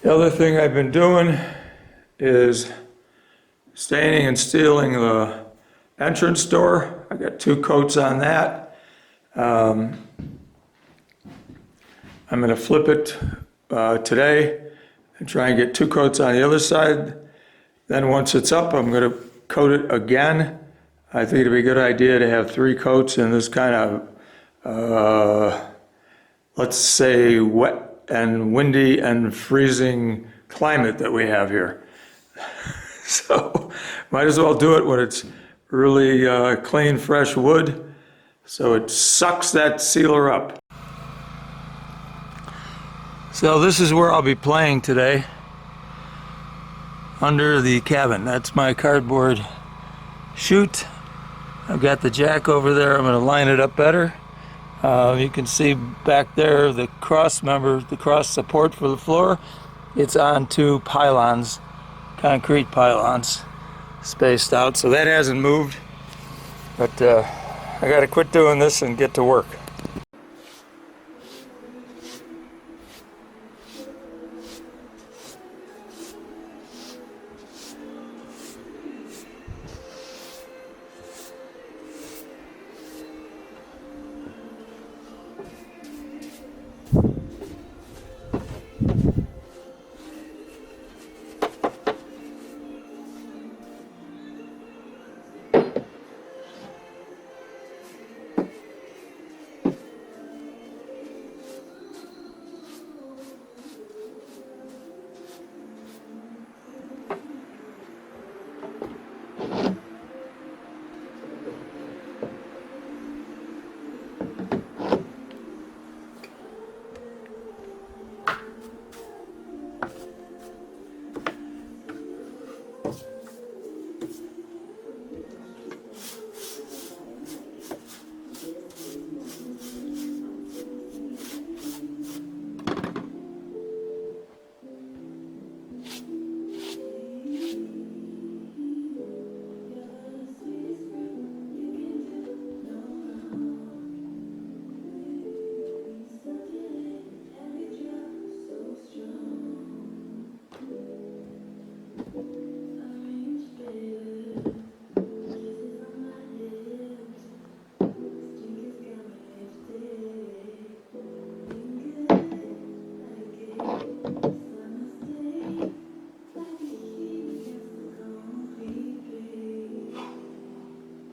The other thing I've been doing is staining and sealing the entrance door. I got 2 coats on that. I'm going to flip it today and try and get 2 coats on the other side. Then once it's up, I'm going to coat it again. I think it'd be a good idea to have 3 coats in this kind of, let's say, wet and windy and freezing climate that we have here. So might as well do it when it's really clean, fresh wood, so it sucks that sealer up. So this is where I'll be playing today, under the cabin. That's my cardboard chute. I've got the jack over there. I'm going to line it up better. You can see back there the cross member, the cross support for the floor. It's on 2 pylons, concrete pylons, spaced out. So that hasn't moved. But I got to quit doing this and get to work.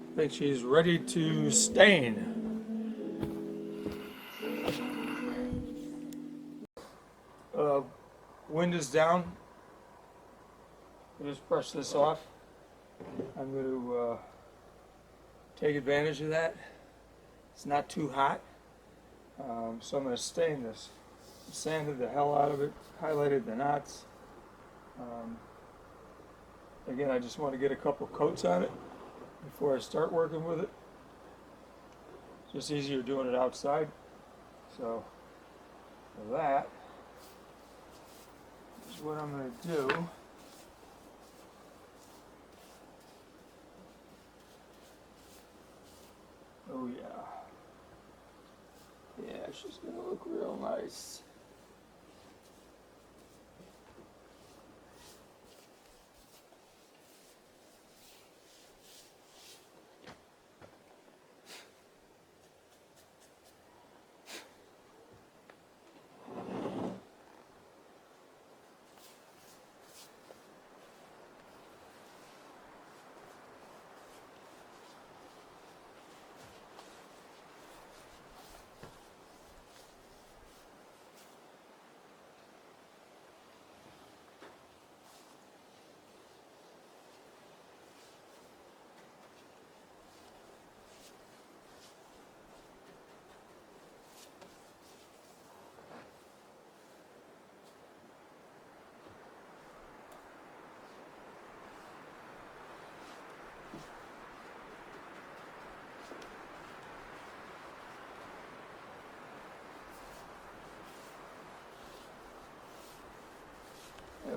I think she's ready to stain. Wind is down. I'll just brush this off. I'm going to take advantage of that. It's not too hot, so I'm going to stain this. Sanded the hell out of it, highlighted the knots. Again, I just want to get a couple coats on it before I start working with it. It's just easier doing it outside. So for that is what I'm going to do. Oh yeah. Yeah, she's going to look real nice.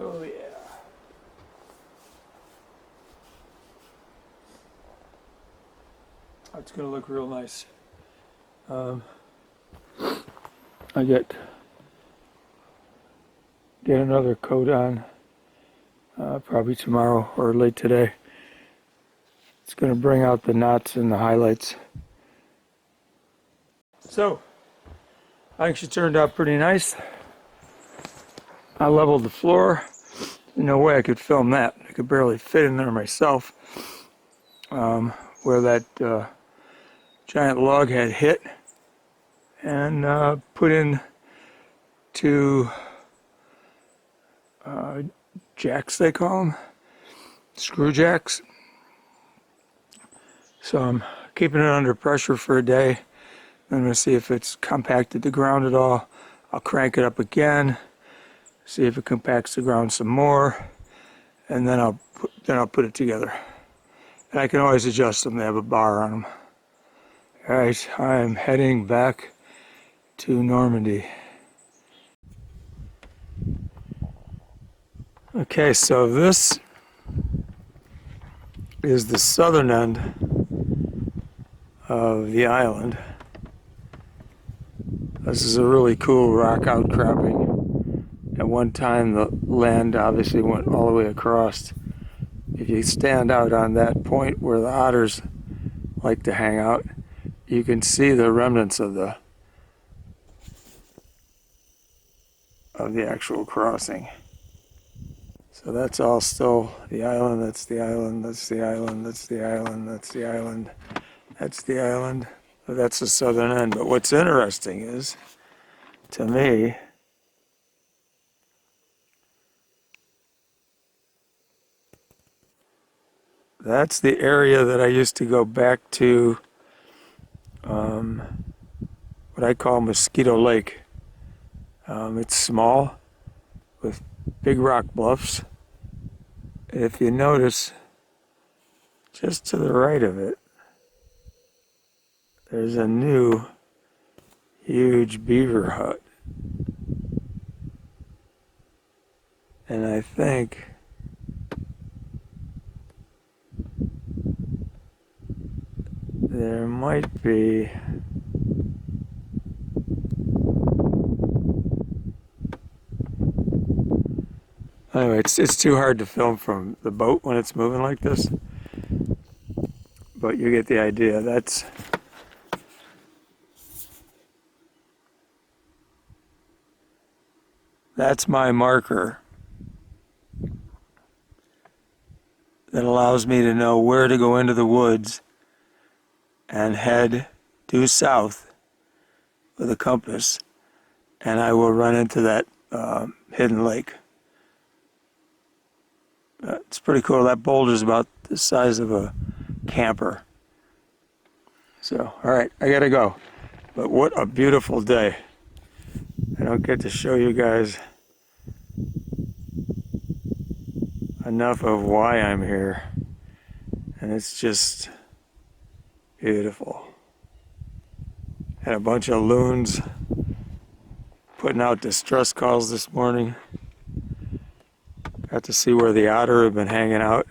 Oh yeah. It's going to look real nice. I get get another coat on, probably tomorrow or late today. It's going to bring out the knots and the highlights. So, I think she turned out pretty nice. I leveled the floor. No way I could film that. I could barely fit in there myself. Where that giant log had hit, and put in two jacks, they call them, screw jacks. So I'm keeping it under pressure for a day. I'm going to see if it's compacted the ground at all. I'll crank it up again, see if it compacts the ground some more, and then I'll put it together. And I can always adjust them. They have a bar on them. All right, I'm heading back to Normandy. Okay, so this is the southern end of the island. This is a really cool rock outcropping. At one time, the land obviously went all the way across. If you stand out on that point where the otters like to hang out, you can see the remnants of the actual crossing. So that's all still the island, that's the island, that's the island, that's the island, that's the island, that's the island. But that's the southern end. But what's interesting is, to me, that's the area that I used to go back to, what I call Mosquito Lake. It's small with big rock bluffs. If you notice, just to the right of it, there's a new huge beaver hut. And I think there might be anyway, it's too hard to film from the boat when it's moving like this, but you get the idea. That's my marker that allows me to know where to go into the woods and head due south with a compass, and I will run into that hidden lake. It's pretty cool. That boulder's about the size of a camper. So, all right, I gotta go. But what a beautiful day. I don't get to show you guys enough of why I'm here. And it's just beautiful. Had a bunch of loons putting out distress calls this morning. Got to see where the otter have been hanging out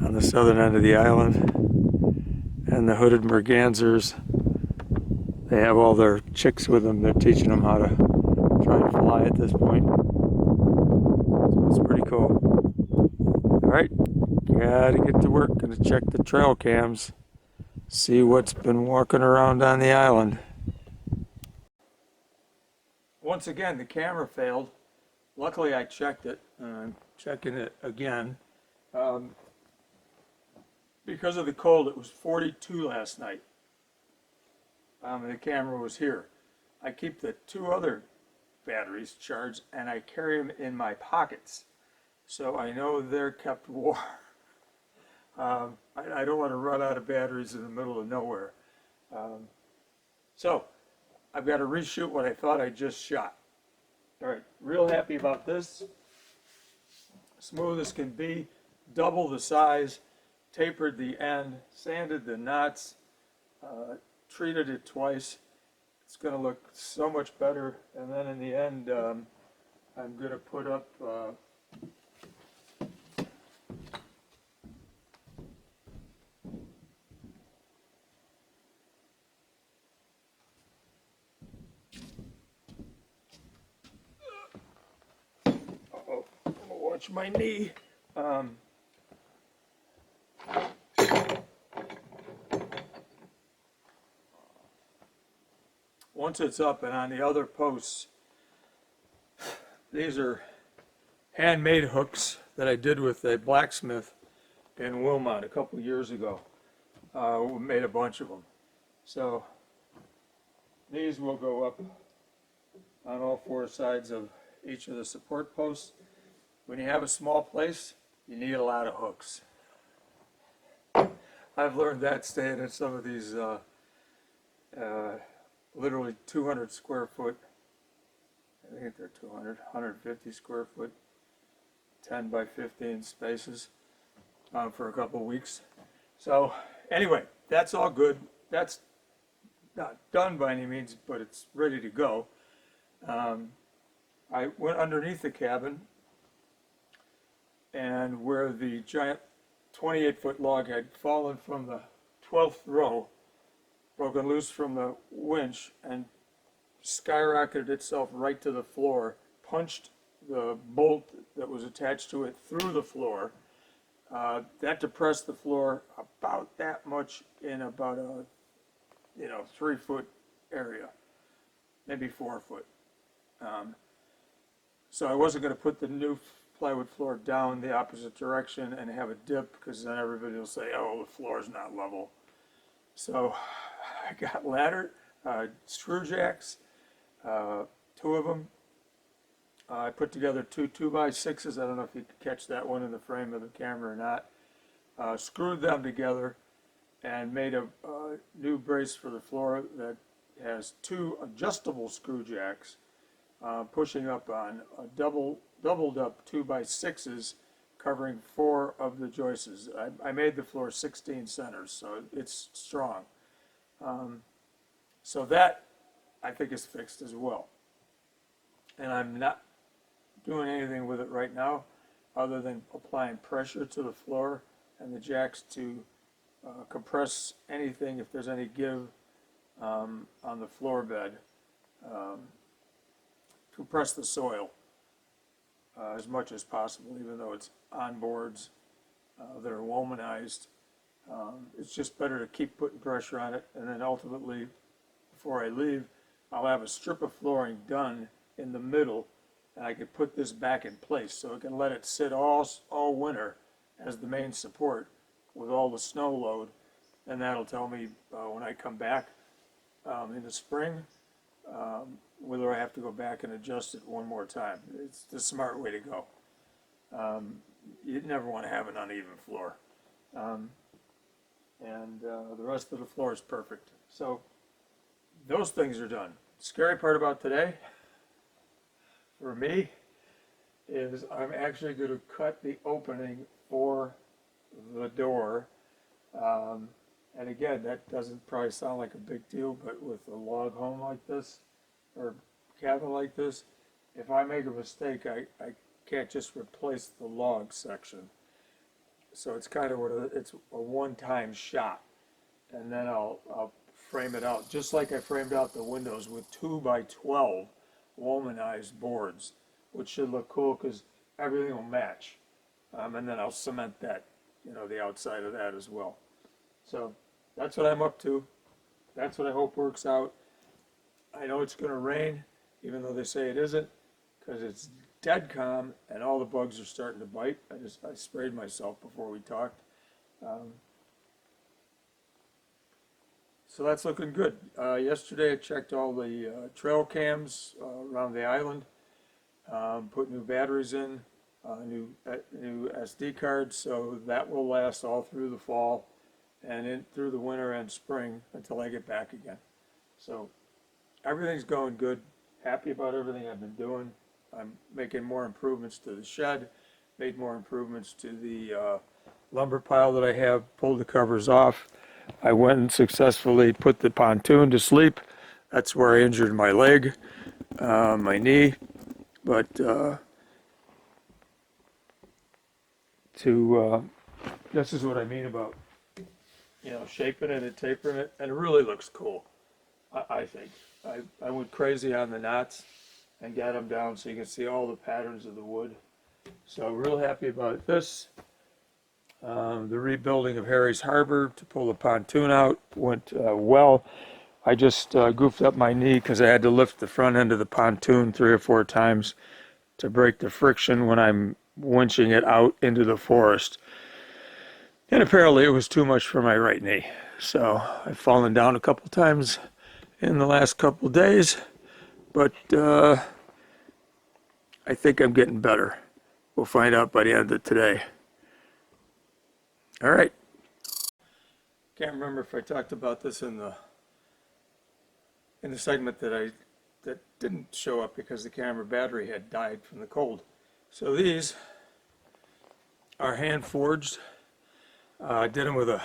on the southern end of the island. And the hooded mergansers, they have all their chicks with them. They're teaching them how to try and fly at this point. So it's pretty cool. All right, gotta get to work. Gonna check the trail cams, see what's been walking around on the island. Once again, the camera failed. Luckily, I checked it. I'm checking it again. Because of the cold, it was 42 last night. And the camera was here. I keep the two other batteries charged, and I carry them in my pockets, so I know they're kept warm. I don't want to run out of batteries in the middle of nowhere. So I've got to reshoot what I thought I just shot. All right, real happy about this. Smooth as can be, double the size, tapered the end, sanded the knots, treated it twice. It's going to look so much better. And then in the end, I'm going to put up much my knee. Once it's up and on the other posts, these are handmade hooks that I did with a blacksmith in Wilmot a couple years ago. We made a bunch of them. So these will go up on all four sides of each of the support posts. When you have a small place, you need a lot of hooks. I've learned that staying in some of these literally 200 square foot, I think they're 200, 150 square foot, 10 by 15 spaces for a couple of weeks. So anyway, that's all good. That's not done by any means, but it's ready to go. I went underneath the cabin, and where the giant 28-foot log had fallen from the 12th row, broken loose from the winch and skyrocketed itself right to the floor, punched the bolt that was attached to it through the floor. That depressed the floor about that much in about a 3-foot area, maybe 4 foot. So I wasn't going to put the new plywood floor down the opposite direction and have a dip, because then everybody will say, oh, the floor is not level. So I got ladder, screw jacks, 2 of them. I put together 2 2x6s. I don't know if you could catch that one in the frame of the camera or not. Screwed them together and made a new brace for the floor that has 2 adjustable screw jacks pushing up on a doubled up 2x6s covering 4 of the joists. I made the floor 16 centers, so it's strong. So that I think is fixed as well. And I'm not doing anything with it right now other than applying pressure to the floor and the jacks to compress anything, if there's any give on the floor bed, compress the soil as much as possible, even though it's on boards that are womanized. It's just better to keep putting pressure on it, and then ultimately, before I leave, I'll have a strip of flooring done in the middle, and I can put this back in place so I can let it sit all winter as the main support with all the snow load, and that'll tell me when I come back in the spring whether I have to go back and adjust it one more time. It's the smart way to go. You never want to have an uneven floor. And the rest of the floor is perfect. So those things are done. Scary part about today, for me, is I'm actually going to cut the opening for the door. And again, that doesn't probably sound like a big deal, but with a log home like this, or cabin like this, if I make a mistake, I can't just replace the log section. So it's kind of it's a one-time shot, and then I'll frame it out just like I framed out the windows with 2x12 womanized boards, which should look cool because everything will match. And then I'll cement that, the outside of that as well. So that's what I'm up to. That's what I hope works out. I know it's going to rain, even though they say it isn't, because it's dead calm and all the bugs are starting to bite. I sprayed myself before we talked. So that's looking good. Yesterday I checked all the trail cams around the island, put new batteries in, new SD cards, so that will last all through the fall and through the winter and spring until I get back again. So everything's going good. Happy about everything I've been doing. I'm making more improvements to the shed, made more improvements to the lumber pile that I have, pulled the covers off. I went and successfully put the pontoon to sleep. That's where I injured my leg, my knee. But this is what I mean about, shaping it and tapering it, and it really looks cool, I think. I went crazy on the knots and got them down so you can see all the patterns of the wood. So real happy about this. The rebuilding of Harry's Harbor to pull the pontoon out went well. I just goofed up my knee because I had to lift the front end of the pontoon 3 or 4 times to break the friction when I'm winching it out into the forest. And apparently it was too much for my right knee. So I've fallen down a couple times in the last couple days, but I think I'm getting better. We'll find out by the end of today. All right. Can't remember if I talked about this in the segment that didn't show up because the camera battery had died from the cold. So these are hand forged. I did them with a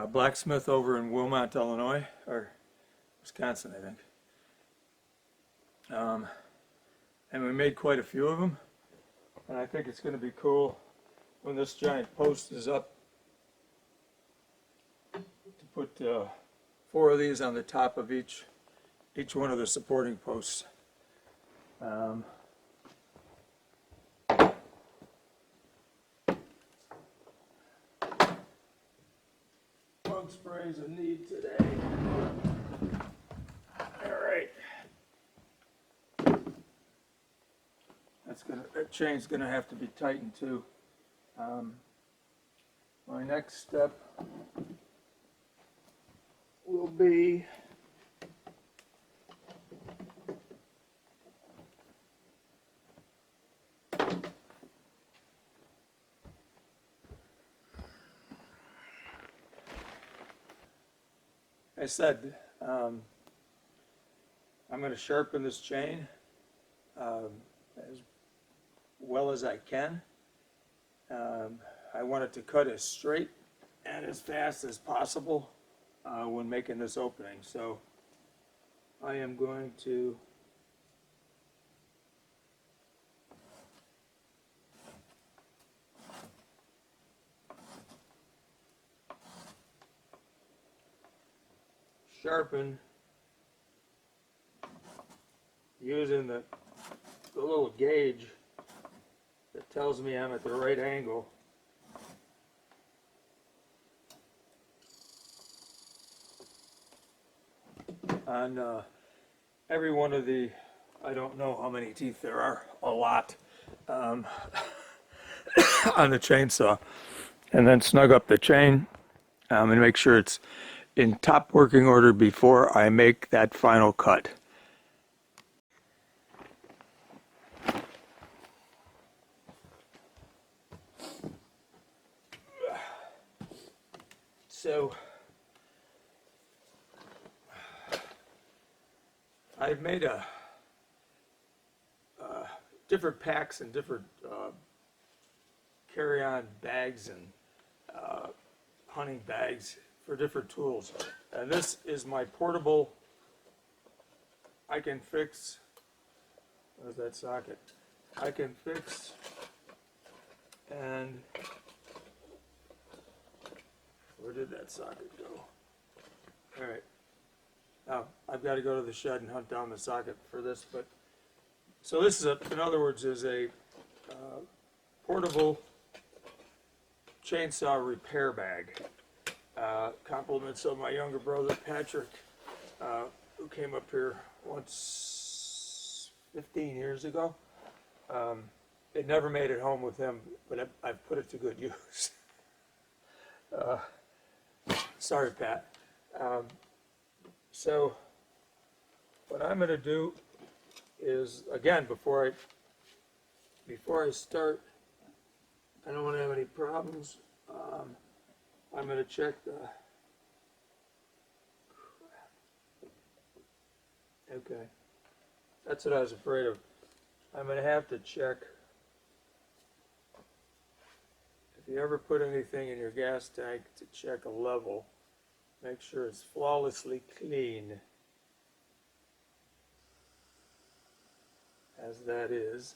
blacksmith over in Wilmot, Illinois, or Wisconsin, I think. And we made quite a few of them. And I think it's going to be cool when this giant post is up to put 4 of these on the top of each one of the supporting posts. Bug spray's a need today. All right. That chain's gonna have to be tightened too. My next step will be I said I'm going to sharpen this chain as well as I can. I want it to cut as straight and as fast as possible when making this opening. So I am going to sharpen using the little gauge that tells me I'm at the right angle. On every one of the, I don't know how many teeth there are, a lot, on the chainsaw. And then snug up the chain and make sure it's in top working order before I make that final cut. So I've made different packs and different carry-on bags and hunting bags for different tools. And this is my portable, I can fix, where's that socket? I can fix and, where did that socket go? All right. Now, I've got to go to the shed and hunt down the socket for this, but, so this is in other words, is a portable chainsaw repair bag. Compliments of my younger brother, Patrick, who came up here once 15 years ago. It never made it home with him, but I've put it to good use. Sorry, Pat. So what I'm going to do is, again, before I start, I don't want to have any problems. I'm going to check the, okay, that's what I was afraid of. I'm going to have to check, if you ever put anything in your gas tank, to check a level, make sure it's flawlessly clean, as that is.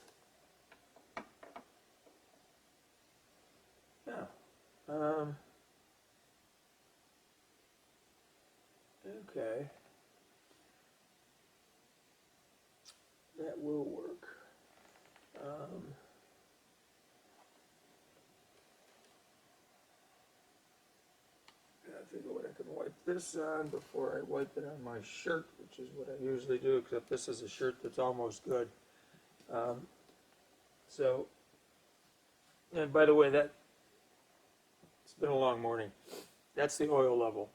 Now, okay, that will work. I think what I can wipe this on before I wipe it on my shirt, which is what I usually do, except this is a shirt that's almost good. Um, so, and by the way, it's been a long morning. That's the oil level,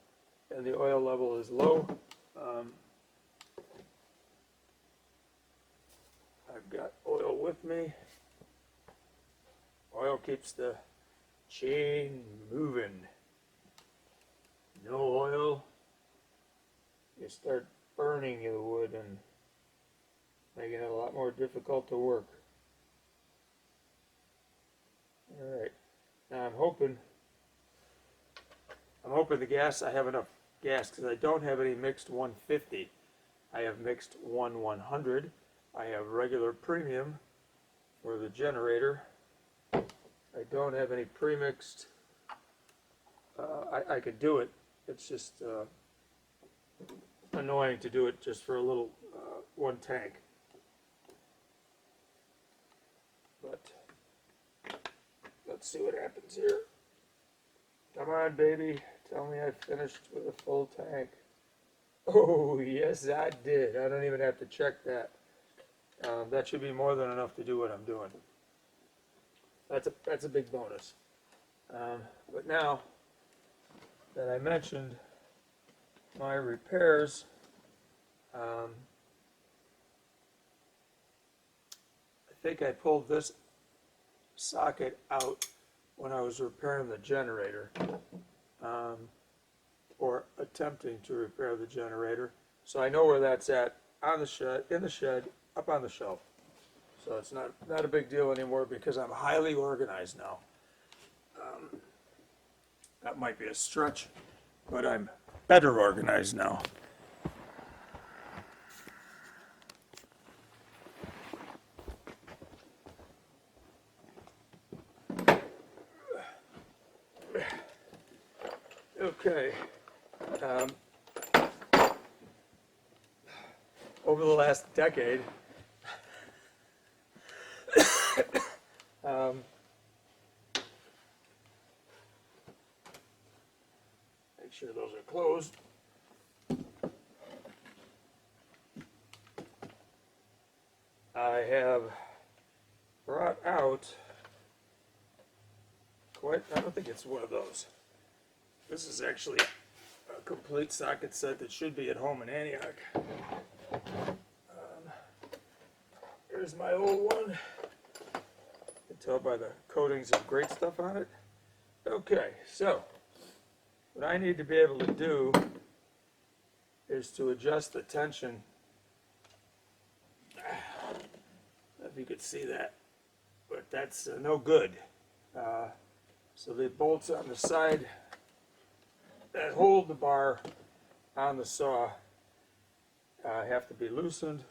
and the oil level is low. I've got oil with me. Oil keeps the chain moving. No oil, you start burning the wood and making it a lot more difficult to work. All right, now I'm hoping the gas, I have enough gas because I don't have any mixed 150. I have mixed 100. I have regular premium for the generator. I don't have any pre-mixed. I could do it. It's just annoying to do it just for a little one tank. But let's see what happens here. Come on, baby. Tell me I finished with a full tank. Oh, yes, I did. I don't even have to check that. That should be more than enough to do what I'm doing. That's a big bonus. But now that I mentioned my repairs, I think I pulled this socket out when I was repairing the generator, or attempting to repair the generator. So I know where that's at, on the shed, in the shed, up on the shelf. So it's not a big deal anymore because I'm highly organized now. That might be a stretch, but I'm better organized now. Okay. Over the last decade, make sure those are closed. I have brought out I don't think it's one of those. This is actually a complete socket set that should be at home in Antioch. Here's my old one. You can tell by the coatings of great stuff on it. Okay, so what I need to be able to do is to adjust the tension. I don't know if you could see that, but that's no good. So the bolts on the side that hold the bar on the saw have to be loosened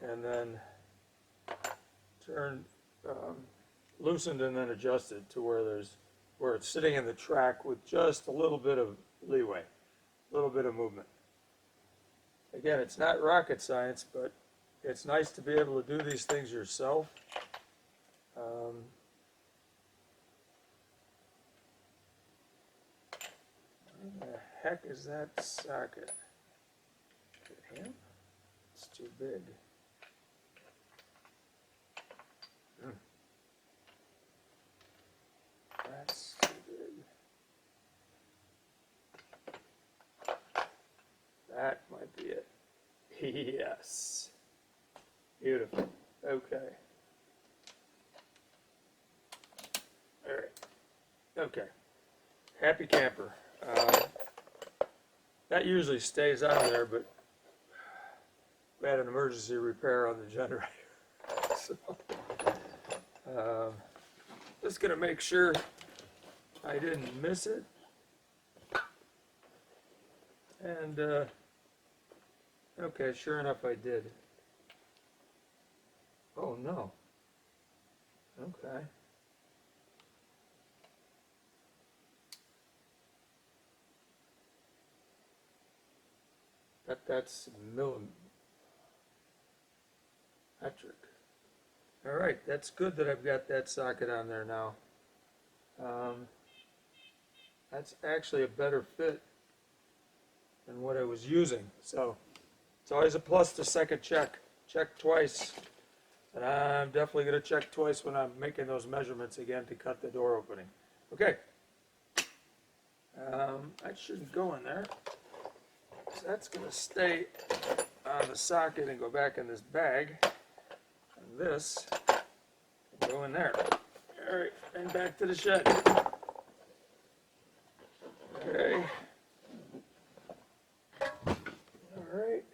and then loosened and then adjusted to where it's sitting in the track with just a little bit of leeway, a little bit of movement. Again, it's not rocket science, but it's nice to be able to do these things yourself. Where the heck is that socket? Is it him? It's too big. That's too big. That might be it. Yes. Beautiful. Okay. All right. Okay. Happy camper. That usually stays on there, but we had an emergency repair on the generator. So, just gonna make sure I didn't miss it. And, okay, sure enough I did. Oh no. Okay. That's millimetric. All right, that's good that I've got that socket on there now. That's actually a better fit than what I was using. So it's always a plus to second check. Check twice. And I'm definitely going to check twice when I'm making those measurements again to cut the door opening. Okay. That shouldn't go in there. So that's going to stay on the socket and go back in this bag. And this can go in there. All right, and back to the shed. Okay. All right.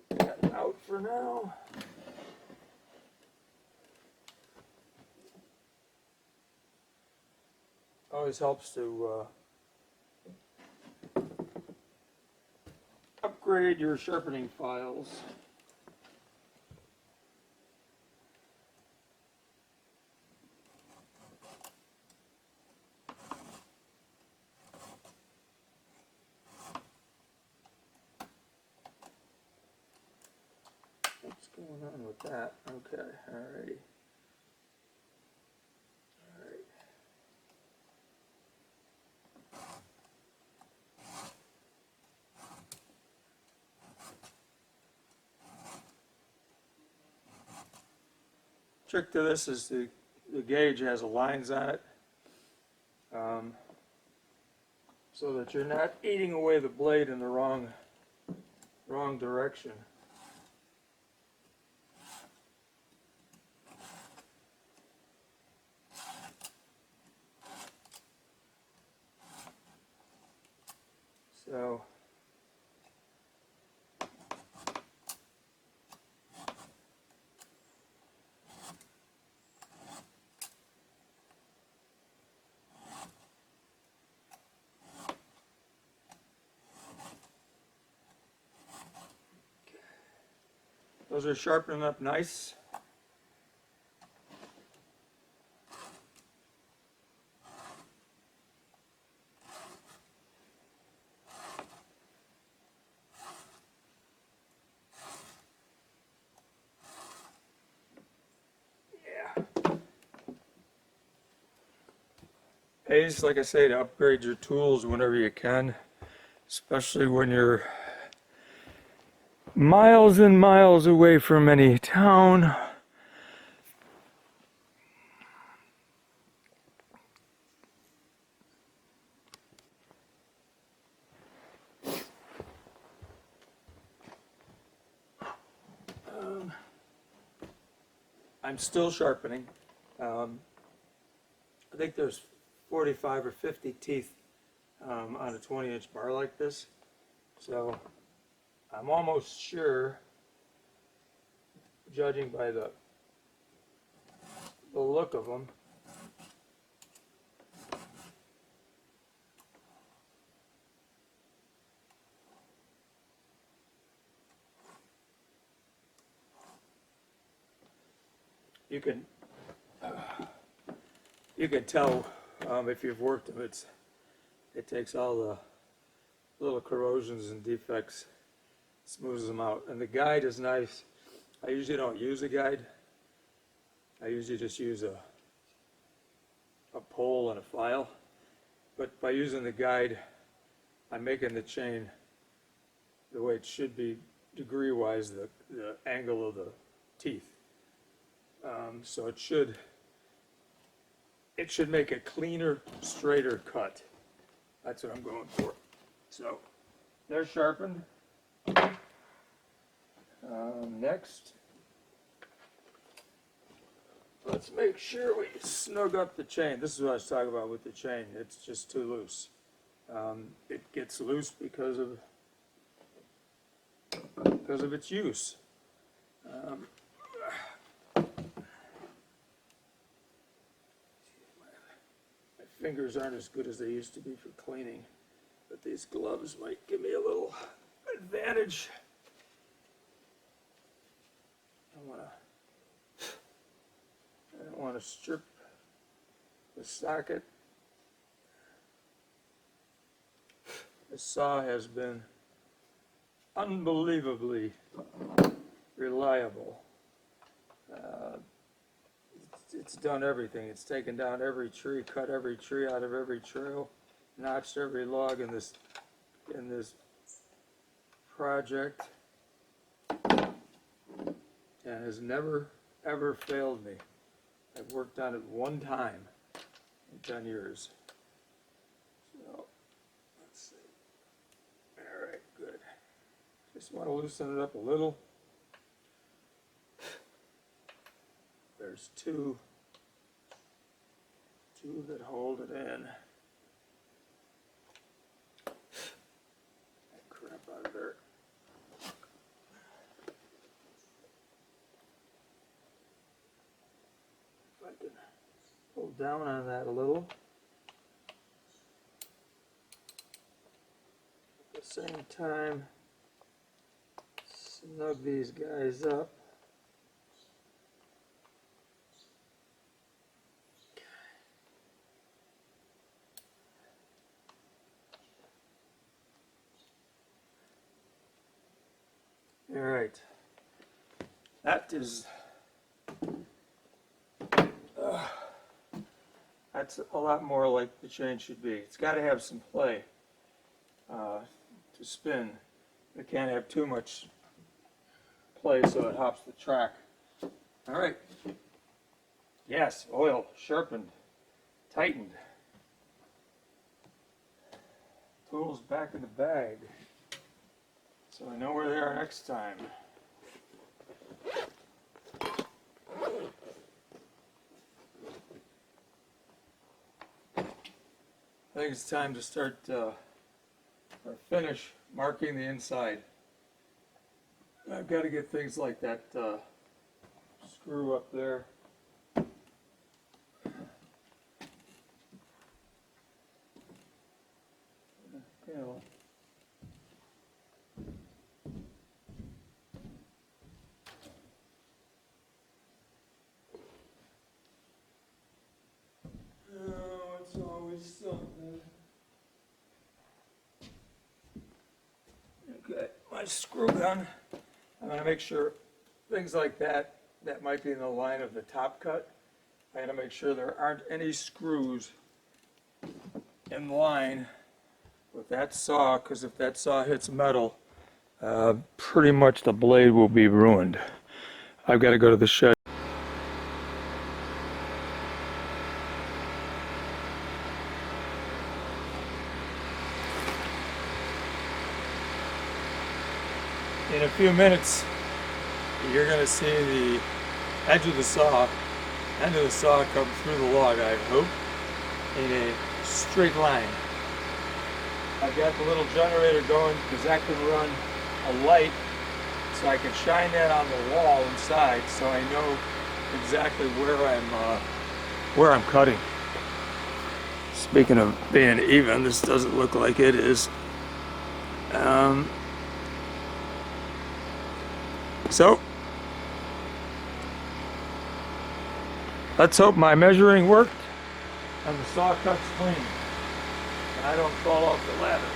That out for now. Always helps to upgrade your sharpening files. What's going on with that? Okay, alrighty. Alright. Trick to this is the gauge has lines on it, so that you're not eating away the blade in the wrong direction. So those are sharpening up nice. Pays, like I say, to upgrade your tools whenever you can, especially when you're miles and miles away from any town. I'm still sharpening. I think there's 45 or 50 teeth on a 20-inch bar like this. So I'm almost sure, judging by the look of them, you can tell if you've worked them. It takes all the little corrosions and defects, smooths them out. And the guide is nice. I usually don't use a guide. I usually just use a pole and a file. But by using the guide, I'm making the chain the way it should be, degree-wise, the angle of the teeth. So it should make a cleaner, straighter cut. That's what I'm going for. So they're sharpened. Next, let's make sure we snug up the chain. This is what I was talking about with the chain. It's just too loose. It gets loose because of its use. My fingers aren't as good as they used to be for cleaning, but these gloves might give me a little advantage. I don't want to strip the socket. This saw has been unbelievably reliable. it's done everything. It's taken down every tree, cut every tree out of every trail, notched every log in this project, and has never ever failed me. I've worked on it one time in 10 years. So let's see. All right, good. Just want to loosen it up a little. There's two that hold it in. That crap out of there. If I can pull down on that a little. At the same time, snug these guys up. All right, that's a lot more like the chain should be. It's got to have some play to spin. It can't have too much play so it hops the track. All right. Yes, oil, sharpened, tightened. Tools back in the bag, so I know where they are next time. I think it's time to start or finish marking the inside. I've got to get things like that screw up there. Okay, well. Oh, it's always something. Okay, my screw gun. I'm going to make sure things like that might be in the line of the top cut. I got to make sure there aren't any screws in line with that saw, because if that saw hits metal, pretty much the blade will be ruined. I've got to go to the shed. In a few minutes, you're going to see the edge of the saw come through the log, I hope, in a straight line. I've got the little generator going because that can run a light, so I can shine that on the wall inside, so I know exactly where I'm cutting. Speaking of being even, this doesn't look like it is. So let's hope my measuring worked and the saw cuts clean and I don't fall off the ladder.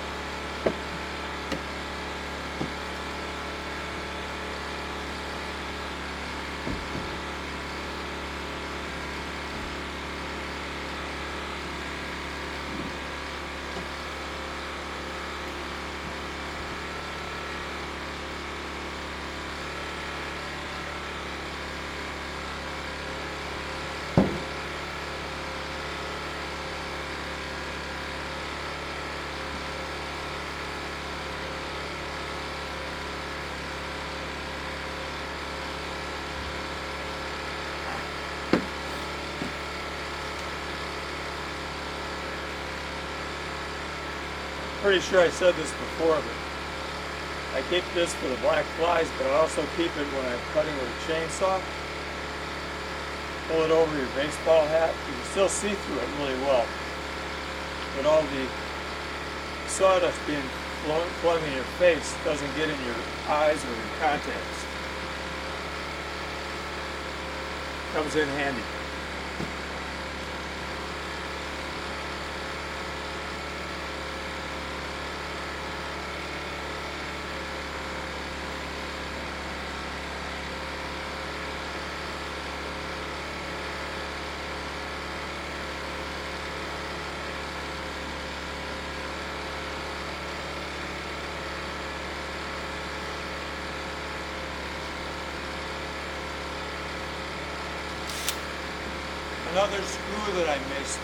Pretty sure I said this before, but I keep this for the black flies, but I also keep it when I'm cutting with a chainsaw. Pull it over your baseball hat. You can still see through it really well, but all the sawdust being flung in your face doesn't get in your eyes or your contacts. Comes in handy. Another screw that I missed.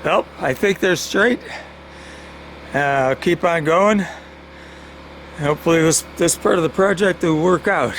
Well, I think they're straight. I'll keep on going. Hopefully this part of the project will work out.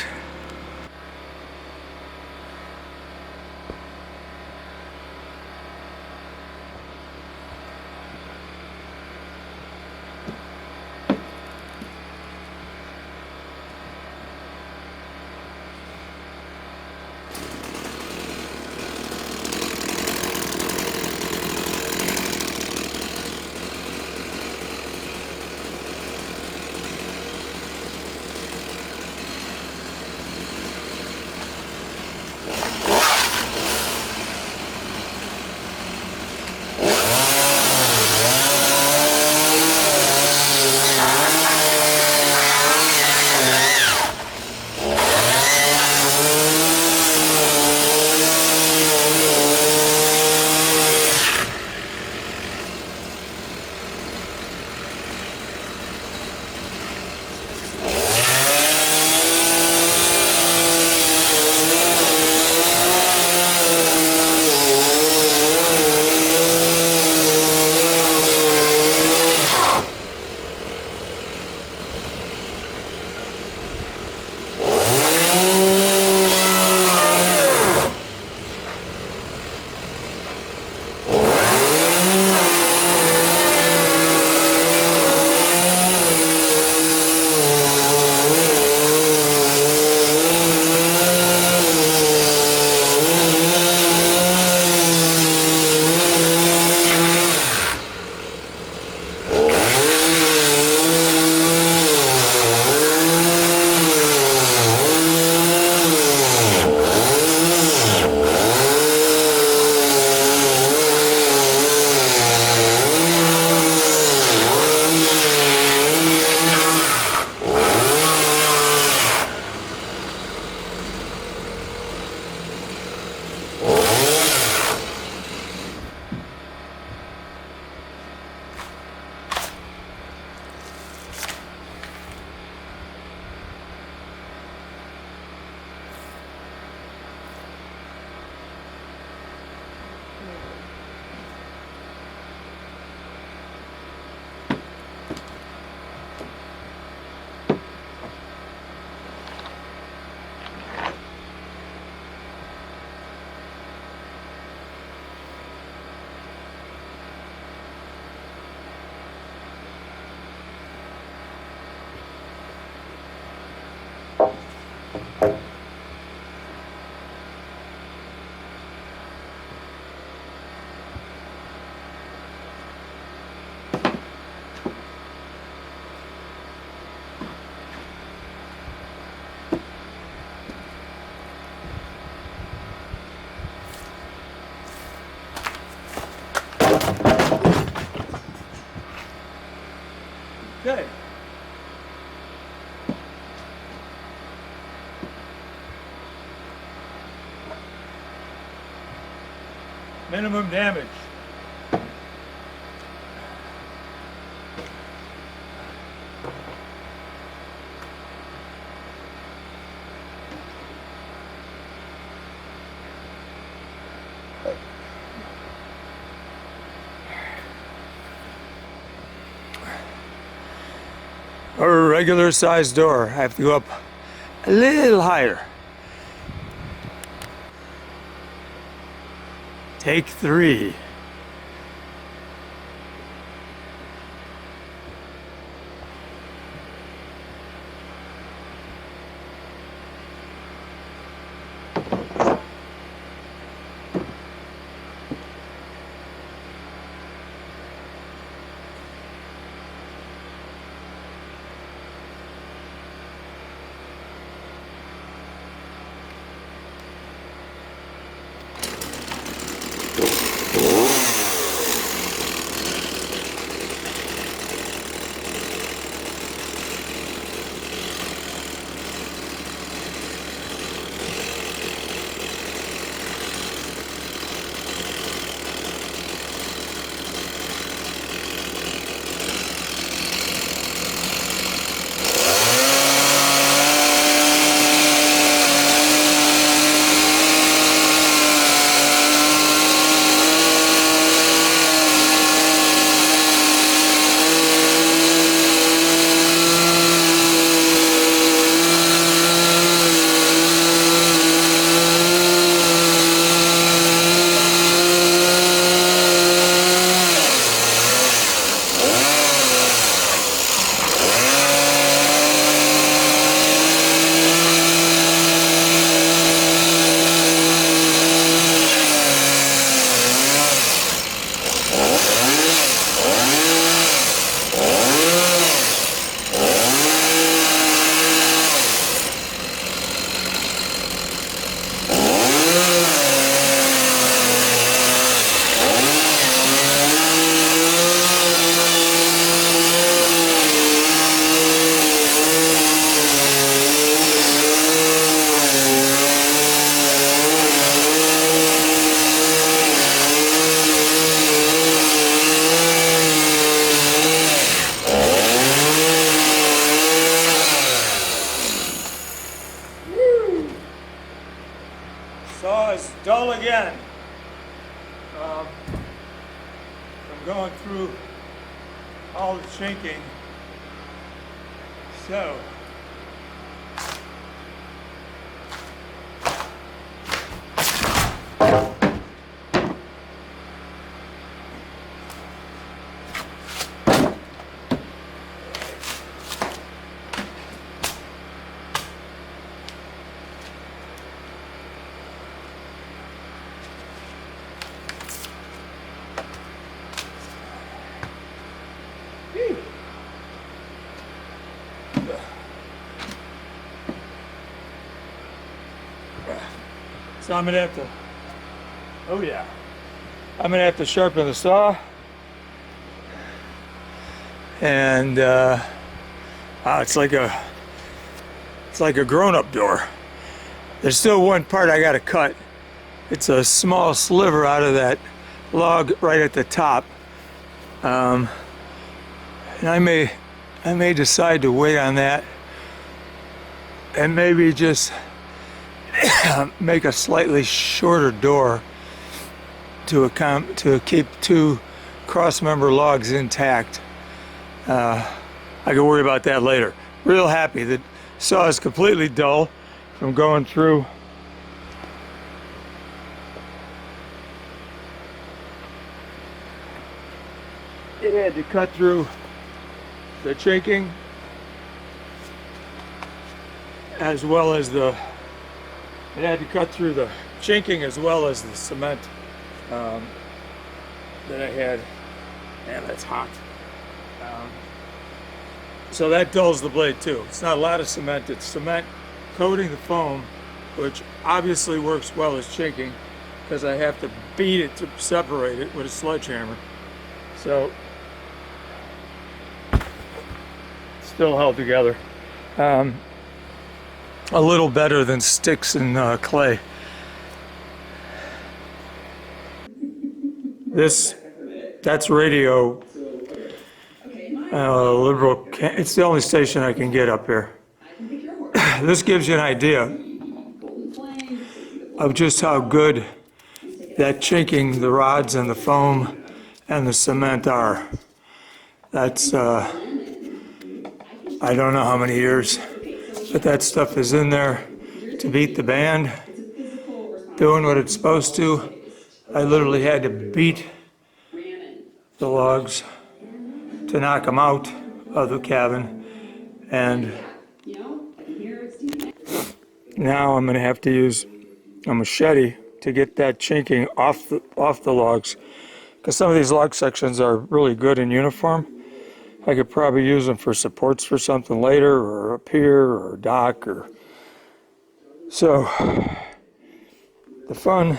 Okay. Minimum damage. A regular sized door. I have to go up a little higher. Take 3. Saw is dull again. I'm going through all the chinking. So, I'm gonna have to, oh yeah, I'm gonna have to sharpen the saw. And it's like a grown-up door. There's still one part I gotta cut. It's a small sliver out of that log right at the top. And I may decide to wait on that and maybe just make a slightly shorter door to keep 2 cross-member logs intact. I can worry about that later. Real happy. The saw is completely dull from going through. It had to cut through the chinking as well as the cement that I had. Man, that's hot. So that dulls the blade too. It's not a lot of cement, it's cement coating the foam, which obviously works well as chinking because I have to beat it to separate it with a sledgehammer. So still held together. A little better than sticks and clay. That's radio. Liberal. It's the only station I can get up here. This gives you an idea of just how good that chinking the rods and the foam and the cement are. That's, I don't know how many years, but that stuff is in there to beat the band, doing what it's supposed to. I literally had to beat the logs to knock them out of the cabin, and now I'm going to have to use a machete to get that chinking off the logs, because some of these log sections are really good and uniform. I could probably use them for supports for something later, or a pier, or a dock, or so. The fun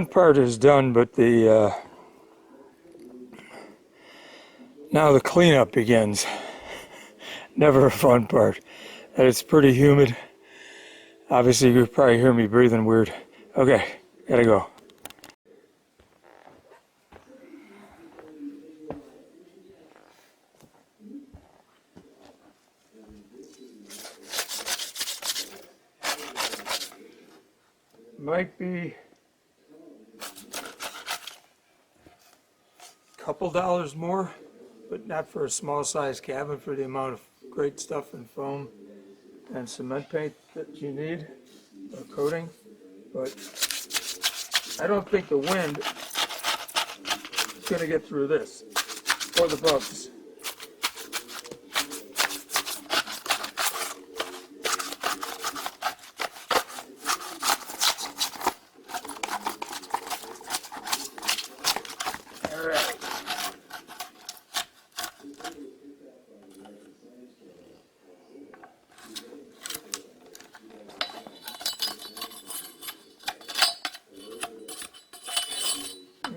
part is done, but now the cleanup begins. Never a fun part. And it's pretty humid. Obviously, you could probably hear me breathing weird. Okay, gotta go. Might be a couple dollars more, but not for a small size cabin for the amount of great stuff and foam and cement paint that you need, or coating. But I don't think the wind is going to get through this, or the bugs.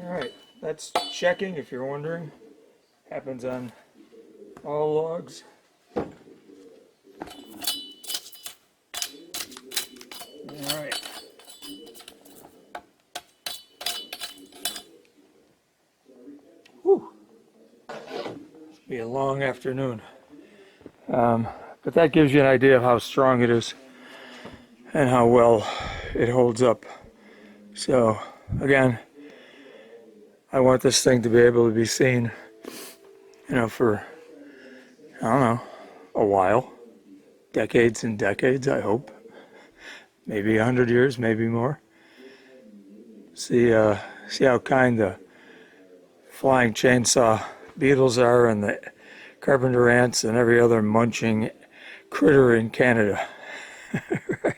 Alright, that's checking, if you're wondering. Happens on all logs. Alright. Whew. Be a long afternoon. But that gives you an idea of how strong it is and how well it holds up. So, again, I want this thing to be able to be seen, for, I don't know, a while. Decades and decades, I hope. Maybe 100 years, maybe more. See how kind the flying chainsaw beetles are, and the carpenter ants and every other munching critter in Canada. Right?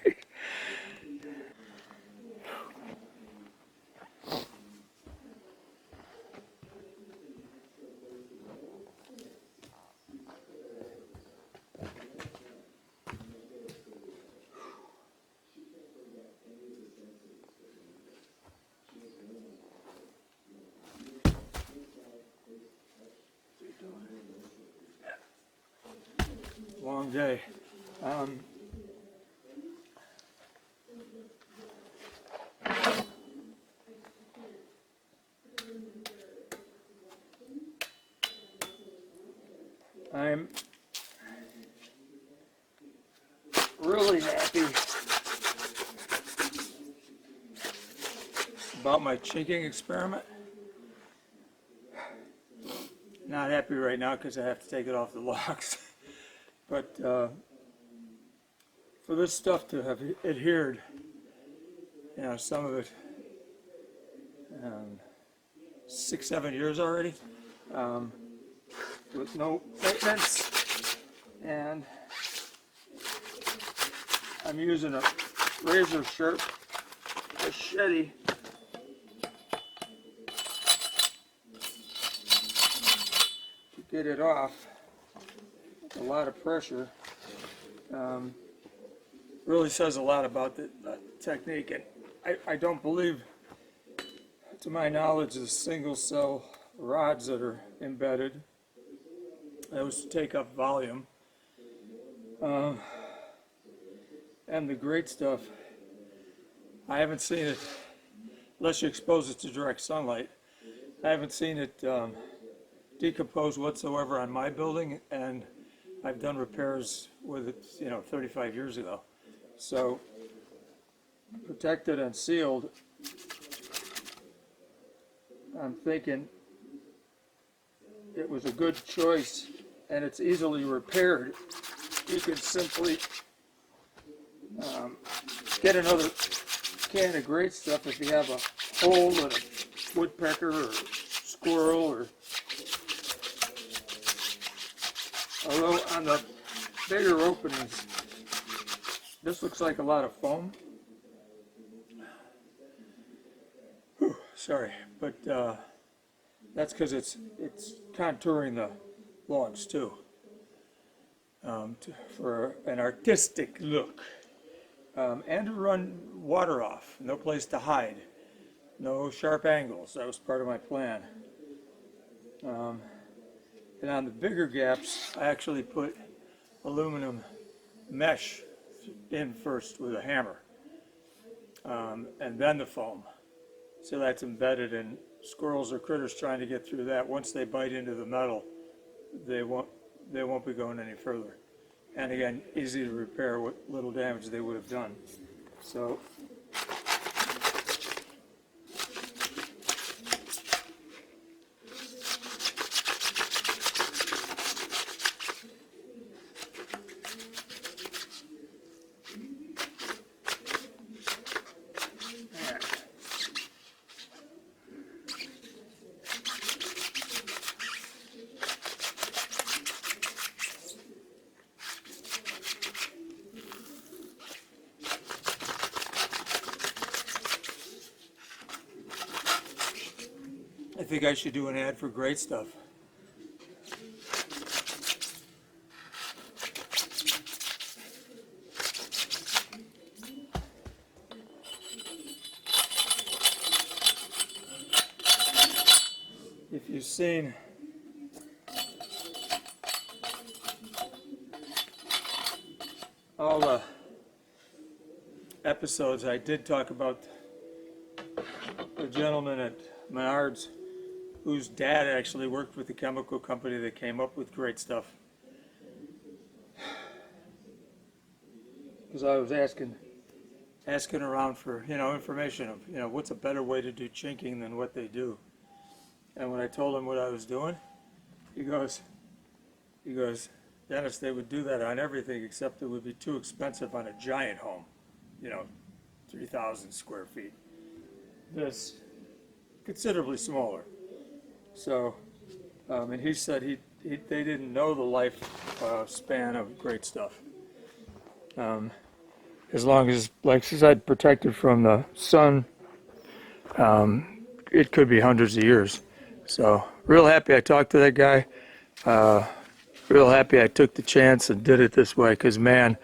Long day. I'm really happy about my chinking experiment. Not happy right now because I have to take it off the logs. But for this stuff to have adhered, some of it 6-7 years already, with no maintenance, and I'm using a razor sharp machete to get it off. It's a lot of pressure. Really says a lot about the technique, and I don't believe, to my knowledge, the single cell rods that are embedded. That was to take up volume. Uh, and the great stuff, I haven't seen it, unless you expose it to direct sunlight, I haven't seen it decompose whatsoever on my building, and I've done repairs with it, 35 years ago. So protected and sealed, I'm thinking it was a good choice, and it's easily repaired. You can simply get another can of great stuff if you have a hole in a woodpecker or squirrel, or although on the bigger openings, this looks like a lot of foam. Whew, sorry, but that's because it's contouring the lawns too, for an artistic look, and to run water off. No place to hide, no sharp angles. That was part of my plan. And on the bigger gaps, I actually put aluminum mesh in first with a hammer, and then the foam. So that's embedded, and squirrels or critters trying to get through that, once they bite into the metal, they won't be going any further. And again, easy to repair what little damage they would have done. So I think I should do an ad for great stuff. If you've seen all the episodes, I did talk about the gentleman at Menards whose dad actually worked with the chemical company that came up with great stuff. Because I was asking around for information of what's a better way to do chinking than what they do. And when I told him what I was doing, he goes, Dennis, they would do that on everything except it would be too expensive on a giant home, 3,000 square feet. This considerably smaller. So, and he said they didn't know the life span of great stuff. As long as, like I said, protected from the sun, it could be hundreds of years. So, real happy I talked to that guy. Real happy I took the chance and did it this way, because man,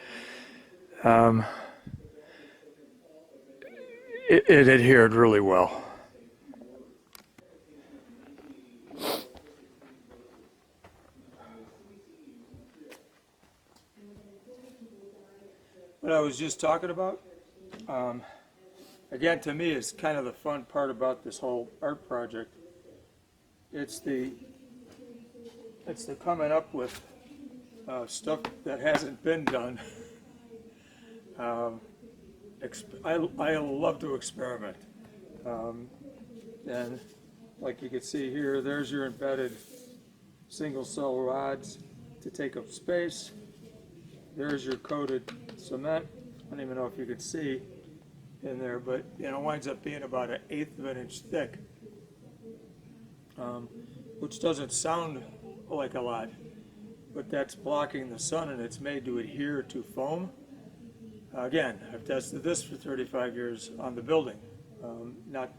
it adhered really well. What I was just talking about, again, to me, is kind of the fun part about this whole art project. It's the coming up with stuff that hasn't been done. I love to experiment, and like you can see here, there's your embedded single cell rods to take up space. There's your coated cement. I don't even know if you can see in there, but it winds up being about 1/8 of an inch thick, which doesn't sound like a lot, but that's blocking the sun, and it's made to adhere to foam. Again, I've tested this for 35 years on the building, not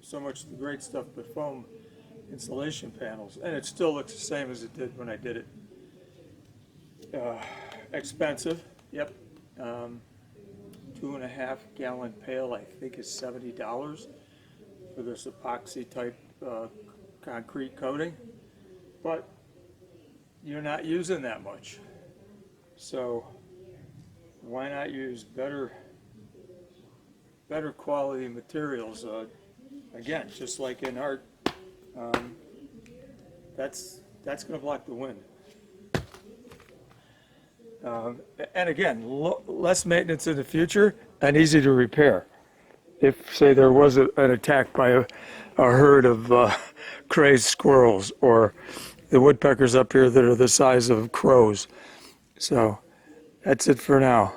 so much the great stuff, but foam insulation panels, and it still looks the same as it did when I did it. Expensive, yep. 2.5 gallon pail, I think, is $70 for this epoxy type concrete coating. But you're not using that much. So why not use better quality materials? Again, just like in art, um, that's going to block the wind. And again, less maintenance in the future and easy to repair. If, say, there was an attack by a herd of crazed squirrels or the woodpeckers up here that are the size of crows. So that's it for now.